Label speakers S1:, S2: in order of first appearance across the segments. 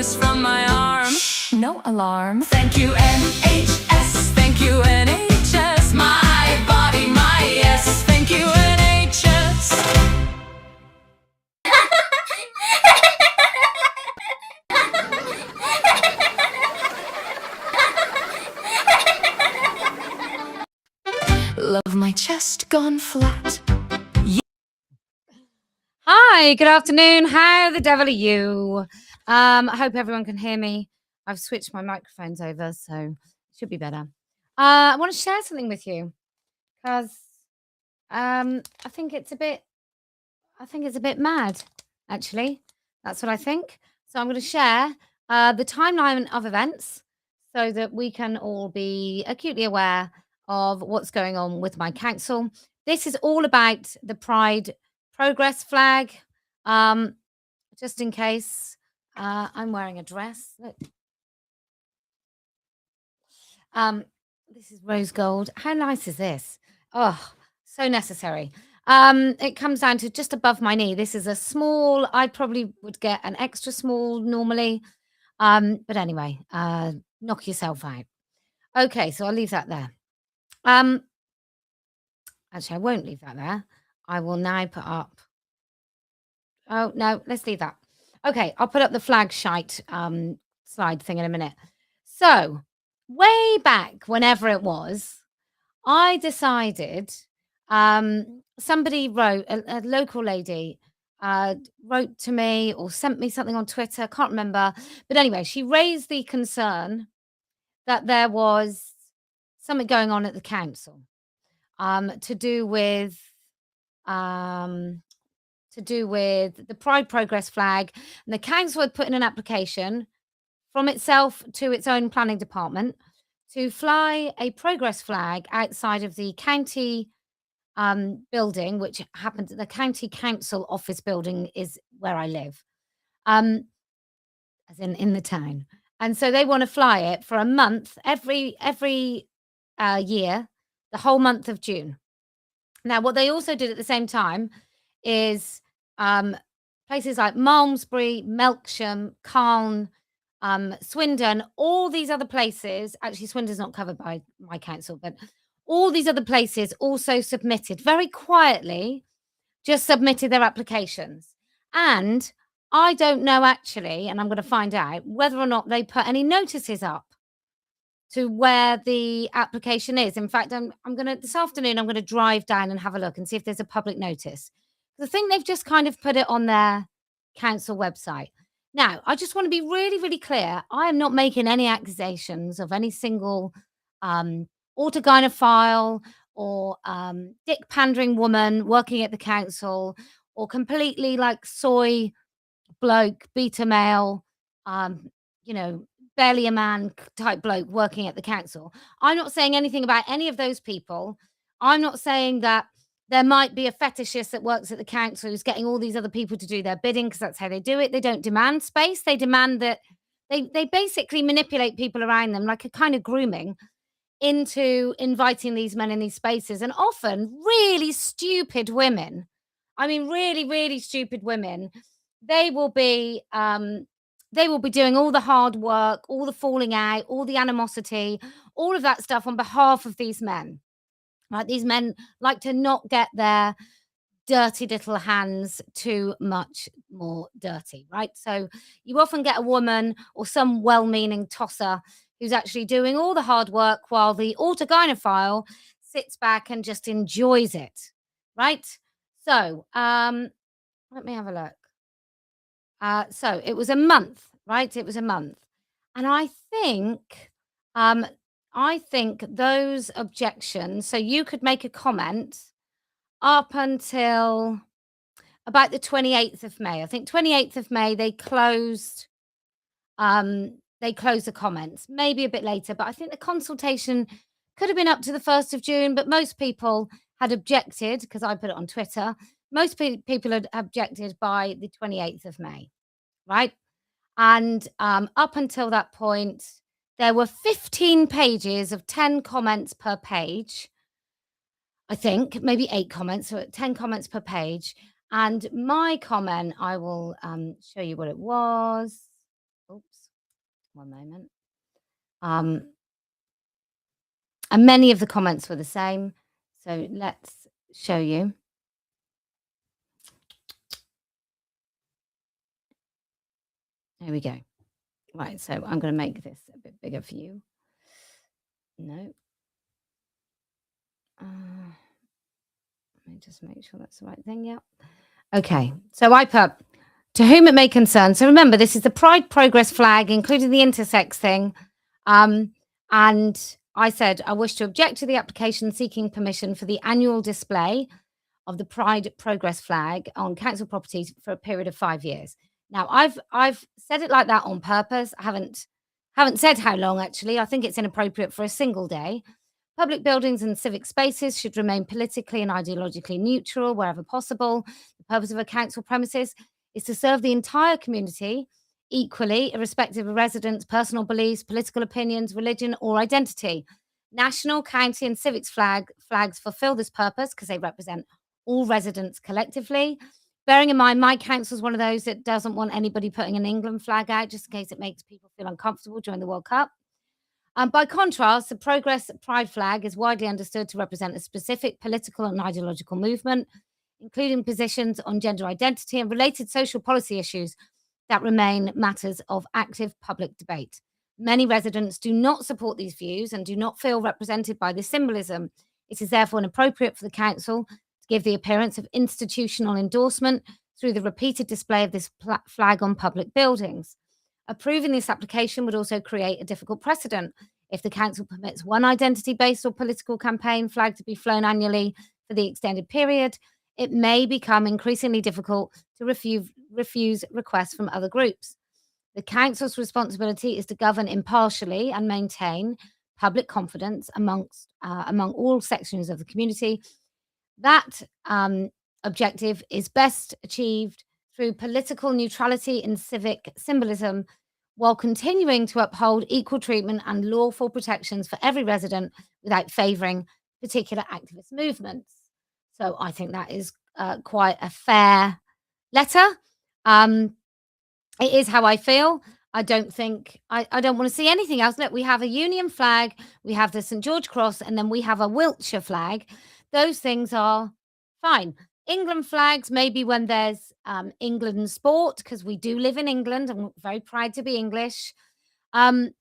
S1: kiss from my arm. No alarm. Thank you, NHS. Thank you, NHS. My body, my yes. Thank you, NHS. Love my chest gone flat.
S2: Hi, good afternoon. How the devil are you? I hope everyone can hear me. I've switched my microphones over, so it should be better. I want to share something with you because I think it's a bit mad, actually. That's what I think. So I'm going to share the timeline of events so that we can all be acutely aware of what's going on with my council. This is all about the Pride progress flag. Just in case, I'm wearing a dress. Look. This is rose gold. How nice is this? Oh, so necessary. It comes down to just above my knee. This is a small. I probably would get an extra small normally. But anyway, knock yourself out. Okay, so I'll leave that there. Actually, I won't leave that there. I will now put up. Oh no, let's leave that. Okay, I'll put up the flag shite slide thing in a minute. So, way back, whenever it was, I decided. Somebody wrote, a local lady wrote to me or sent me something on Twitter. I can't remember, but anyway, she raised the concern that there was something going on at the council to do with the Pride Progress flag, and the council had put in an application from itself to its own planning department to fly a progress flag outside of the county building, which happens the county council office building is where I live, as in the town. And so they want to fly it for a month every year, the whole month of June. Now, what they also did at the same time is places like Malmesbury, Melksham, Calne, Swindon, all these other places. Actually, Swindon's not covered by my council, but all these other places also submitted very quietly, just submitted their applications. And I don't know actually, and I'm going to find out whether or not they put any notices up to where the application is. In fact, I'm going to this afternoon, I'm going to drive down and have a look and see if there's a public notice. I think they've just kind of put it on their council website. Now, I just want to be really, really clear. I am not making any accusations of any single autogynephile or dick pandering woman working at the council or completely like soy bloke, beta male, barely a man type bloke working at the council. I'm not saying anything about any of those people. I'm not saying that there might be a fetishist that works at the council who's getting all these other people to do their bidding because that's how they do it. They don't demand space. They demand that they basically manipulate people around them like a kind of grooming into inviting these men in these spaces, and often really stupid women. I mean, really, really stupid women. They will be doing all the hard work, all the falling out, all the animosity, all of that stuff on behalf of these men. Right? These men like to not get their dirty little hands too much more dirty, right? So you often get a woman or some well-meaning tosser who's actually doing all the hard work while the autogynephile sits back and just enjoys it, right? So let me have a look. So it was a month, right? It was a month. And I think those objections, so you could make a comment up until about the 28th of May. I think 28th of May, they closed the comments, maybe a bit later, but I think the consultation could have been up to the 1st of June, but most people had objected, because I put it on Twitter, most people had objected by the 28th of May, right? And up until that point, there were 15 pages of 10 comments per page. I think maybe 8 comments, so 10 comments per page. And my comment, I will show you what it was. Oops. One moment. And many of the comments were the same. So let's show you. There we go. Right, so I'm going to make this a bit bigger for you. No. Let me just make sure that's the right thing. Yeah. Okay. So I put, to whom it may concern. So remember, this is the Pride Progress flag, including the intersex thing. And I said, I wish to object to the application seeking permission for the annual display of the Pride Progress flag on council properties for a period of 5 years. Now, I've said it like that on purpose. I haven't said how long, actually. I think it's inappropriate for a single day. Public buildings and civic spaces should remain politically and ideologically neutral wherever possible. The purpose of a council premises is to serve the entire community equally, irrespective of residents' personal beliefs, political opinions, religion, or identity. National, county, and civics flags fulfill this purpose because they represent all residents collectively. Bearing in mind, my council is one of those that doesn't want anybody putting an England flag out just in case it makes people feel uncomfortable during the World Cup. By contrast, the Progress Pride flag is widely understood to represent a specific political and ideological movement, including positions on gender identity and related social policy issues that remain matters of active public debate. Many residents do not support these views and do not feel represented by this symbolism. It is therefore inappropriate for the council to give the appearance of institutional endorsement through the repeated display of this flag on public buildings. Approving this application would also create a difficult precedent. If the council permits one identity-based or political campaign flag to be flown annually for the extended period, it may become increasingly difficult to refuse requests from other groups. The council's responsibility is to govern impartially and maintain public confidence among all sections of the community. That objective is best achieved through political neutrality and civic symbolism, while continuing to uphold equal treatment and lawful protections for every resident without favouring particular activist movements. So I think that is quite a fair letter. It is how I feel. I don't want to see anything else. Look, we have a Union flag, we have the St. George Cross, and then we have a Wiltshire flag. Those things are fine. England flags, maybe when there's England sport, because we do live in England and we're very proud to be English. The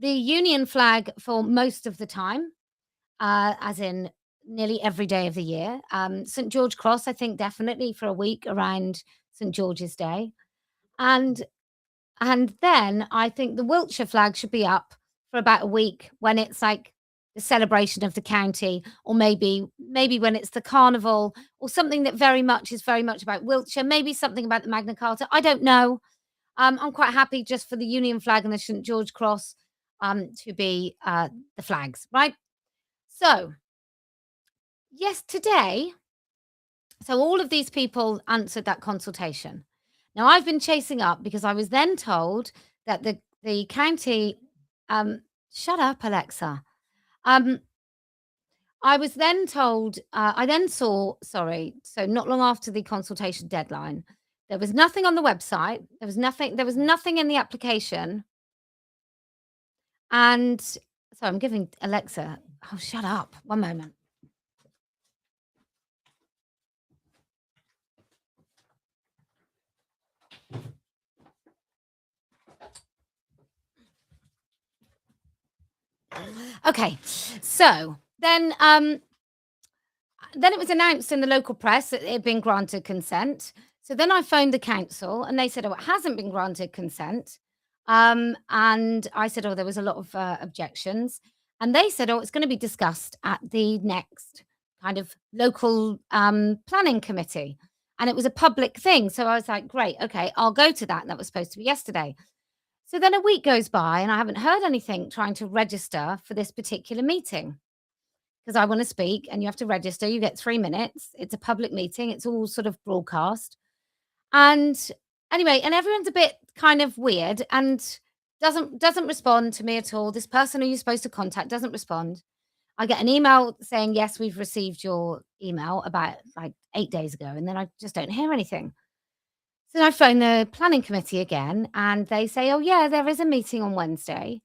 S2: Union flag for most of the time, as in nearly every day of the year. St. George Cross, I think definitely for a week around St. George's Day. And then I think the Wiltshire flag should be up for about a week when it's like the celebration of the county, or maybe when it's the carnival, or something that very much about Wiltshire, maybe something about the Magna Carta. I don't know. I'm quite happy just for the Union flag and the St. George Cross to be the flags, right? So, yes, today, so all of these people answered that consultation. Now, I've been chasing up because I was then told that the county, shut up, Alexa. I was then told, so not long after the consultation deadline, there was nothing on the website. There was nothing in the application. And so I'm giving Alexa, oh, shut up. One moment. Okay, so then it was announced in the local press that it had been granted consent. So then I phoned the council and they said, oh, it hasn't been granted consent. And I said, oh, there was a lot of objections. And they said, oh, it's going to be discussed at the next kind of local planning committee. And it was a public thing. So I was like, great, okay, I'll go to that. And that was supposed to be yesterday. So then a week goes by and I haven't heard anything trying to register for this particular meeting, because I want to speak and you have to register. You get 3 minutes. It's a public meeting. It's all sort of broadcast. And anyway, and everyone's a bit kind of weird and doesn't respond to me at all. This person who you're supposed to contact doesn't respond. I get an email saying, yes, we've received your email about like 8 days ago. And then I just don't hear anything. So I phone the planning committee again, and they say, "Oh, yeah, there is a meeting on Wednesday."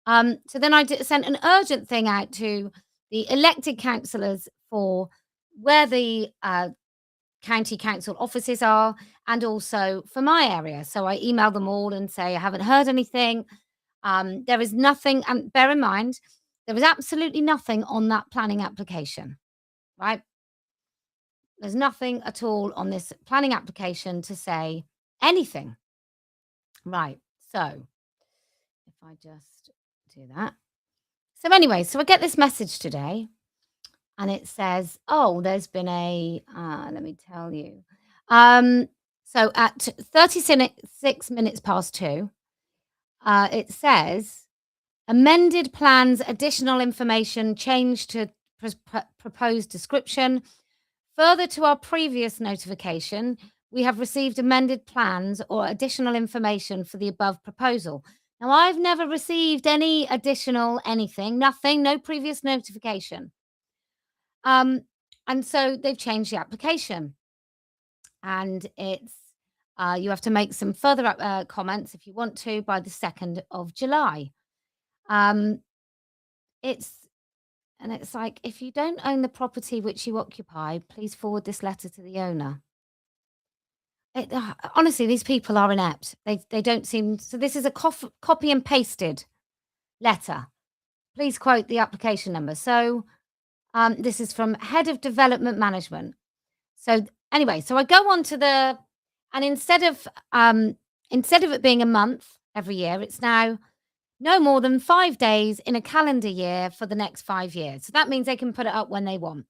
S2: So then sent an urgent thing out to the elected councillors for where the county council offices are, and also for my area. So I email them all and say, "I haven't heard anything." There is nothing, and bear in mind, there was absolutely nothing on that planning application, right? There's nothing at all on this planning application to say anything. Right. So if I just do that. So anyway, so I get this message today and it says, "Oh, there's been a let me tell you." Um so at 36 minutes past 2, it says amended plans, additional information, change to proposed description. Further to our previous notification, we have received amended plans or additional information for the above proposal. Now, I've never received any additional anything, nothing, no previous notification. Um, and so they've changed the application, and it's you have to make some further comments if you want to by the 2nd of July. Um, it's And it's like, if you don't own the property which you occupy, please forward this letter to the owner. Honestly, these people are inept. They don't seem so. This is a copy and pasted letter. Please quote the application number. So this is from Head of Development Management. So anyway, so I go on to and instead of it being a month every year, it's now no more than 5 days in a calendar year for the next 5 years. So that means they can put it up when they want.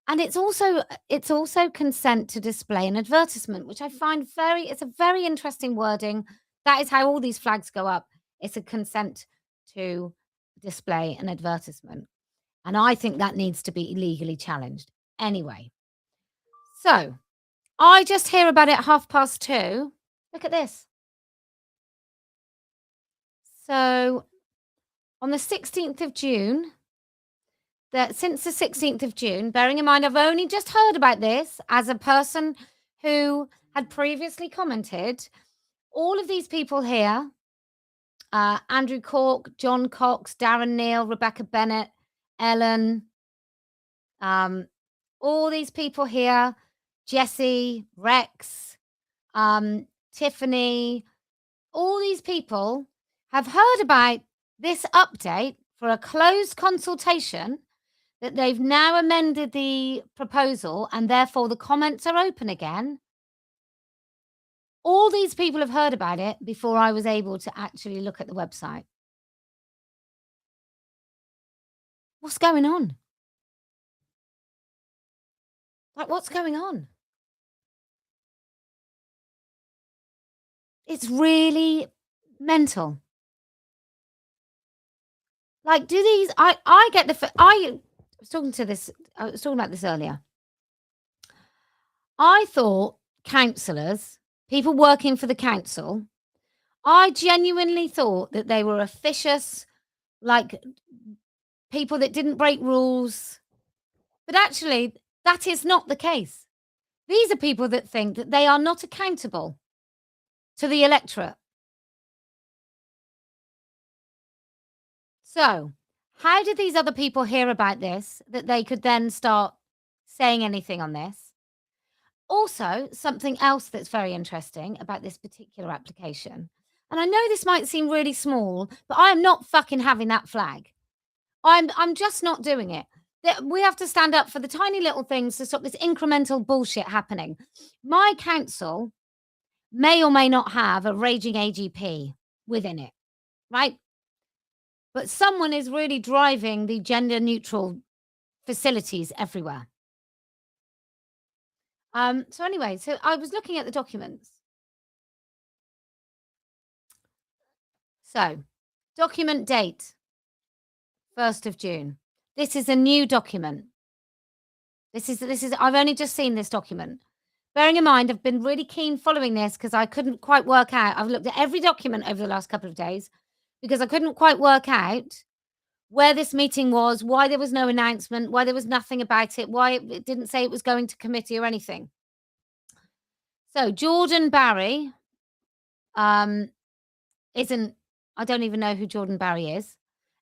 S2: And it's also consent to display an advertisement, which I find it's a very interesting wording. That is how all these flags go up. It's a consent to display an advertisement. And I think that needs to be legally challenged. Anyway, so I just hear about it at 2:30. Look at this. So on the 16th of June, since the 16th of June, bearing in mind I've only just heard about this as a person who had previously commented, all of these people here, Andrew Cork, John Cox, Darren Neal, Rebecca Bennett, Ellen, all these people here, Jesse, Rex, Tiffany, all these people have heard about this update for a closed consultation, that they've now amended the proposal and therefore the comments are open again. All these people have heard about it before I was able to actually look at the website. What's going on? Like, what's going on? It's really mental. Like, do these I get I was talking about this earlier. I thought councillors, people working for the council, I genuinely thought that they were officious, like people that didn't break rules. But actually, that is not the case. These are people that think that they are not accountable to the electorate. So, how did these other people hear about this that they could then start saying anything on this? Also, something else that's very interesting about this particular application, and I know this might seem really small, but I am not fucking having that flag. I'm just not doing it. We have to stand up for the tiny little things to stop this incremental bullshit happening. My council may or may not have a raging AGP within it, right? But someone is really driving the gender neutral facilities everywhere. So anyway, so I was looking at the documents. So, document date 1st of June. This is a new document. This is I've only just seen this document. Bearing in mind, I've been really keen following this because I couldn't quite work out. I've looked at every document over the last couple of days because I couldn't quite work out where this meeting was, why there was no announcement, why there was nothing about it, why it didn't say it was going to committee or anything. So Jordan Barry isn't, I don't even know who Jordan Barry is.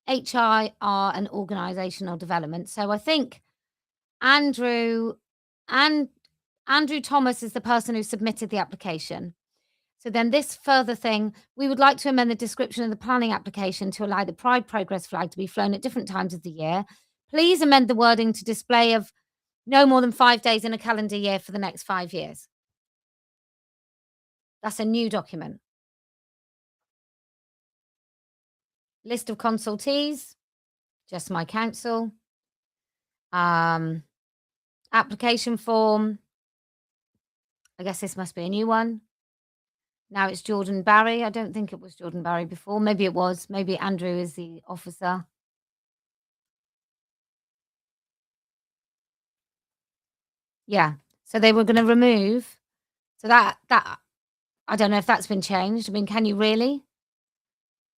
S2: HIR and organizational development. So I think Andrew and Andrew Thomas is the person who submitted the application. So then this further thing, we would like to amend the description of the planning application to allow the Pride Progress flag to be flown at different times of the year. Please amend the wording to display of no more than 5 days in a calendar year for the next 5 years. That's a new document. List of consultees, just my council. Application form. I guess this must be a new one. Now it's Jordan Barry. I don't think it was Jordan Barry before. Maybe it was. Maybe Andrew is the officer. Yeah. So they were going to remove. So that I don't know if that's been changed. I mean, can you really?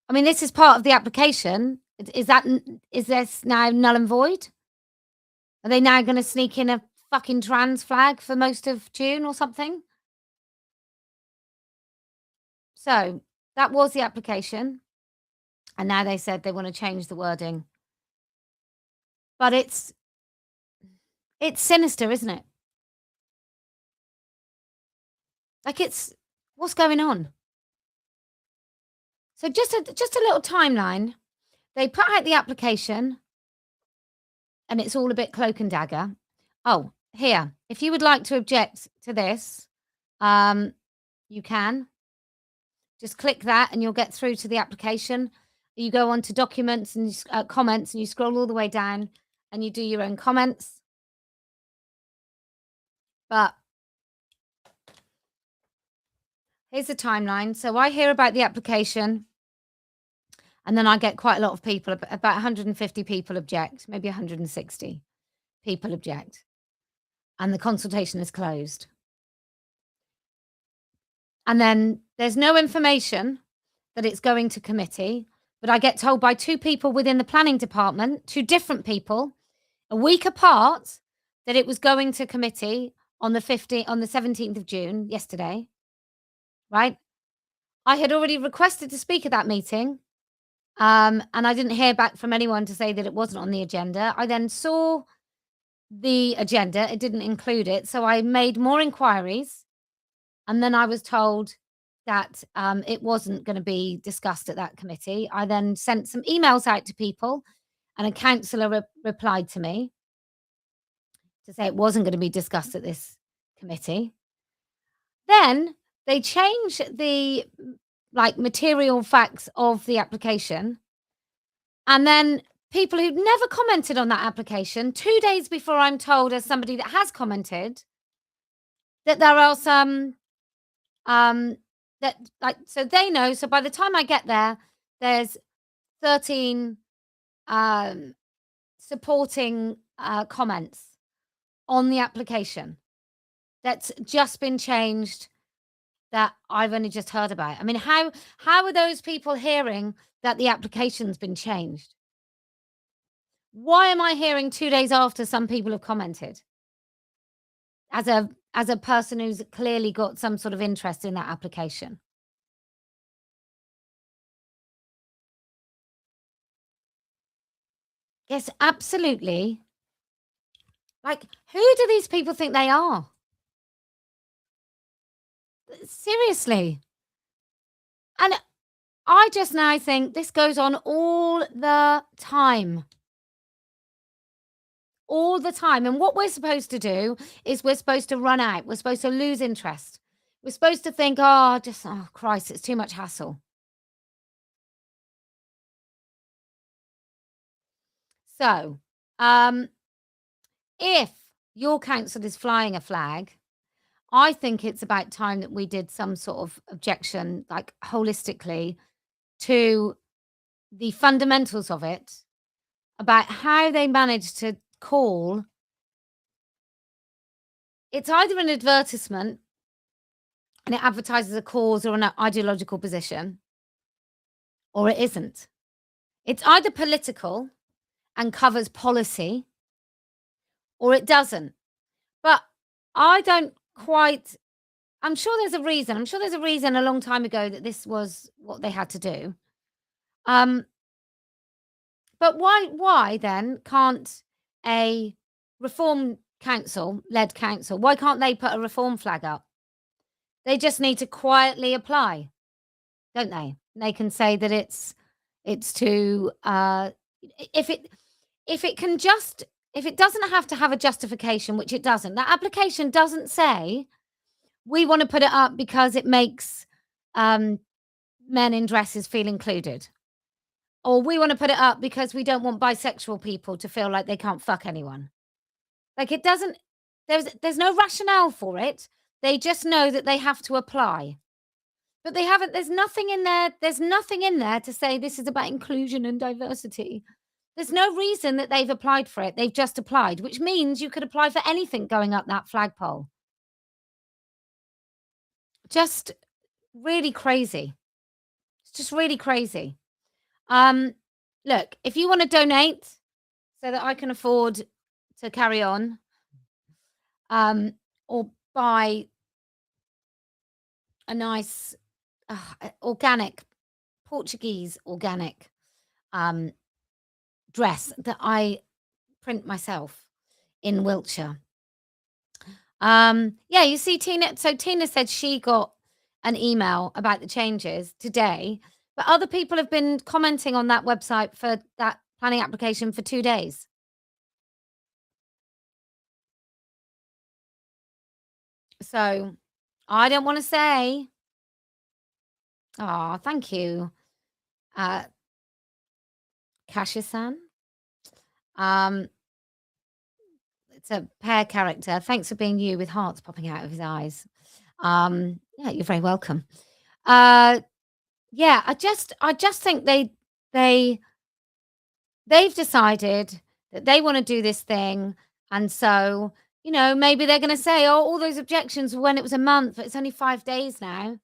S2: I mean, this is part of the application. Is this now null and void? Are they now going to sneak in a fucking trans flag for most of June or something? So that was the application. And now they said they want to change the wording. But it's sinister, isn't it? Like, what's going on? So just a little timeline. They put out the application and it's all a bit cloak and dagger. Oh, here, if you would like to object to this, you can. Just click that and you'll get through to the application. You go on to documents and comments and you scroll all the way down and you do your own comments. But here's the timeline. So I hear about the application and then I get quite a lot of people, about 150 people object, maybe 160 people object. And the consultation is closed. And then there's no information that it's going to committee, but I get told by 2 people within the planning department, 2 different people, a week apart, that it was going to committee on the 17th of June, yesterday, right? I had already requested to speak at that meeting, and I didn't hear back from anyone to say that it wasn't on the agenda. I then saw the agenda, it didn't include it, so I made more inquiries, and then I was told that it wasn't going to be discussed at that committee. I then sent some emails out to people, and a councillor replied to me to say it wasn't going to be discussed at this committee. Then they changed the material facts of the application, and then people who'd never commented on that application, 2 days before I'm told, as somebody that has commented, that there are some so they know. So by the time I get there, there's 13 supporting comments on the application that's just been changed, that I've only just heard about. I mean, how are those people hearing that the application's been changed? Why am I hearing 2 days after some people have commented? As a person who's clearly got some sort of interest in that application. Yes, absolutely. Like, who do these people think they are? Seriously. And I just now think this goes on all the time. All the time. And what we're supposed to do is we're supposed to run out. We're supposed to lose interest. We're supposed to think, oh, Christ, it's too much hassle. So, if your council is flying a flag, I think it's about time that we did some sort of objection, like holistically, to the fundamentals of it, about how they managed to call. It's either an advertisement and it advertises a cause or an ideological position, or it isn't. It's either political and covers policy, or it doesn't. But I don't quite I'm sure there's a reason. I'm sure there's a reason a long time ago that this was what they had to do. But why then can't a reform council-led council, why can't they put a reform flag up? They just need to quietly apply, don't they? They can say that it's to if it can just if it doesn't have to have a justification, which it doesn't. That application doesn't say we want to put it up because it makes men in dresses feel included. Or we want to put it up because we don't want bisexual people to feel like they can't fuck anyone. Like it doesn't there's no rationale for it. They just know that they have to apply. But they haven't there's nothing in there to say this is about inclusion and diversity. There's no reason that they've applied for it. They've just applied, which means you could apply for anything going up that flagpole. Just really crazy. It's just really crazy. Look, if you want to donate so that I can afford to carry on, or buy a nice organic Portuguese organic dress that I print myself in Wiltshire. Yeah, you see, Tina. So Tina said she got an email about the changes today, but other people have been commenting on that website for that planning application for 2 days. So I don't want to say, oh, thank you, Kasha-san. It's a pear character. Thanks for being you with hearts popping out of his eyes. Yeah, you're very welcome. Yeah, I just think they've decided that they want to do this thing, and so maybe they're going to say, "Oh, all those objections were when it was a month, but it's only 5 days now."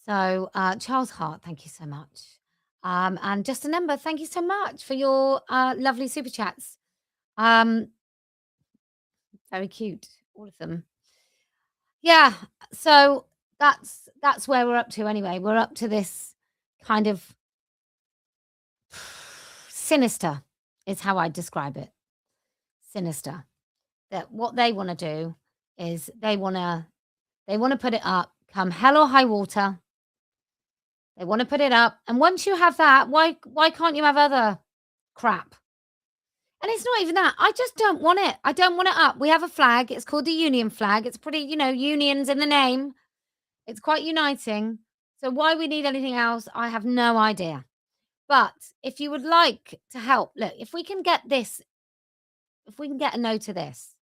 S2: So, Charles Hart, thank you so much, and Justin Ember, thank you so much for your lovely super chats. Very cute, all of them. Yeah, so that's where we're up to anyway. We're up to this kind of sinister is how I describe it. Sinister. That what they want to do is they want to put it up come hell or high water. They want to put it up, and once you have that, why can't you have other crap? And it's not even that. I just don't want it. I don't want it up. We have a flag. It's called the Union flag. It's pretty, unions in the name. It's quite uniting. So why we need anything else, I have no idea. But if you would like to help, look, if we can get a no to this,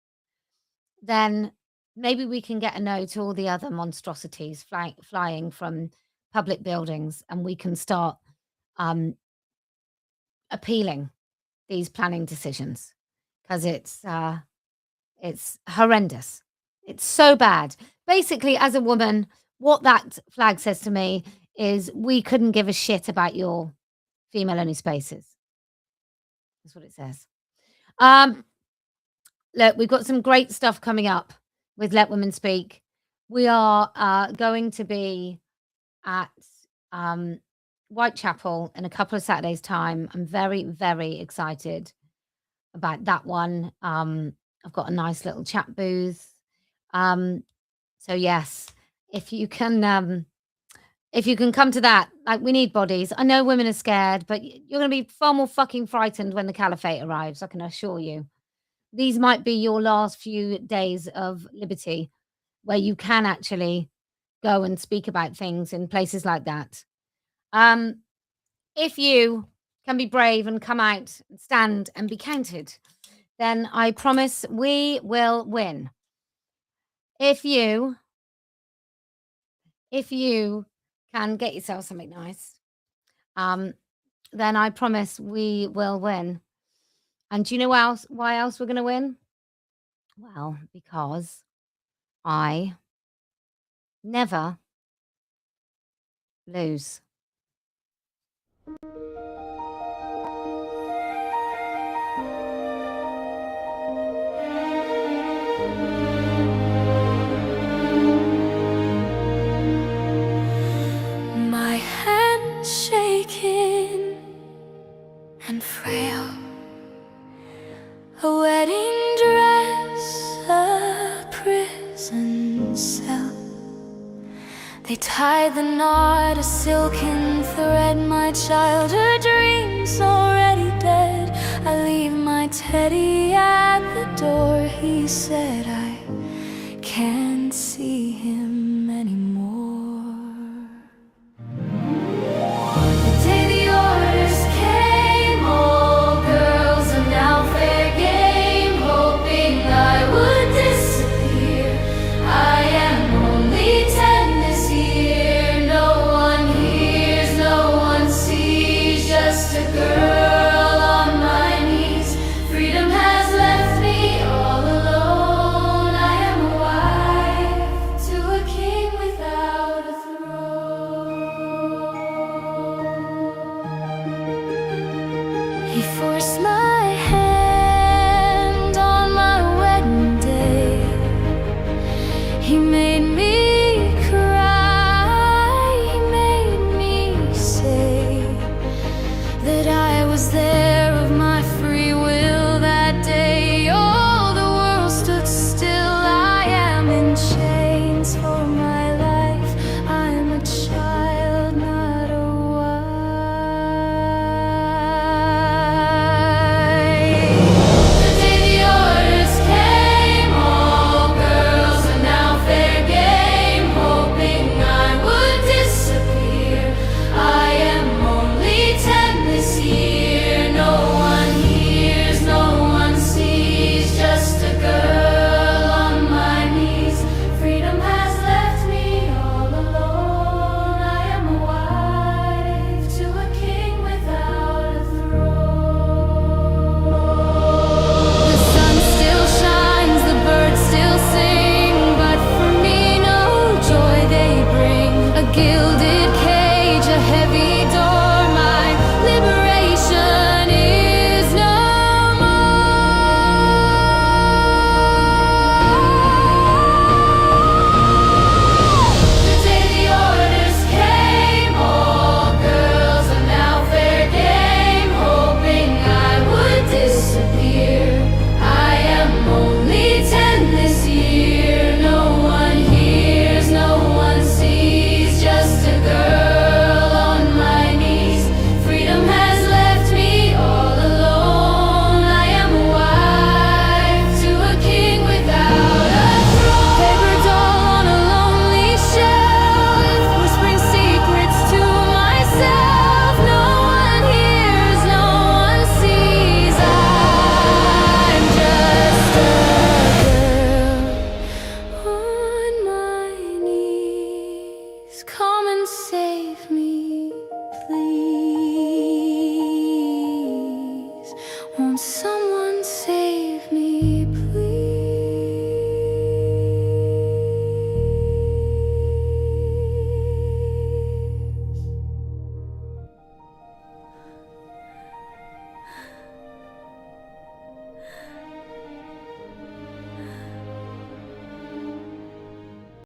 S2: then maybe we can get a no to all the other monstrosities flying from public buildings, and we can start appealing these planning decisions, because it's horrendous. It's so bad. Basically, as a woman, what that flag says to me is we couldn't give a shit about your female-only spaces. That's what it says. Look, we've got some great stuff coming up with Let Women Speak. We are going to be at Whitechapel in a couple of Saturdays' time. I'm very, very excited about that one. I've got a nice little chat booth. So yes, if you can come to that, like, we need bodies. I know women are scared, but you're going to be far more fucking frightened when the caliphate arrives, I can assure you. These might be your last few days of liberty, where you can actually go and speak about things in places like that. If you can be brave and come out and stand and be counted, then I promise we will win. If you can get yourself something nice, then I promise we will win. And do you know why else we're going to win? Well, because I never lose.
S1: A wedding dress, a prison cell. They tied the knot, a silken thread. My childhood dreams already dead. I leave my teddy at the door. He said I can't see him anymore. The day the orders came, all girls are now fair game, hoping I would disappear. I am only 10 this year. No one hears, no one sees, just a girl on my knees. Freedom has left me all alone. I am a wife to a king without a throne. He forced my hand on my wedding day. He made me cry. He made me say that I was there of my free will that day. All the world stood still. I am in chains for my life. I'm a child, not a wife. The day the orders came, all girls are now fair game, hoping I would disappear. I am only 10 this year. No one hears, no one sees, just a girl on my knees. Freedom has left me all alone. I am a wife to a king without a throne. The sun still shines, the birds still sing, but for me no joy they bring. A gilded cage, a heavy door, my liberation is no more. The day the orders came, all girls are now fair game, hoping I would disappear. I am only 10 this year. No one hears, no one sees, just a girl on my knees. Freedom has left me all alone. I am a wife to a king without a throne. Paper doll on a lonely shelf, whispering secrets to myself. No one hears, no one sees. I'm just a girl on my knees. Come and save me, please. Won't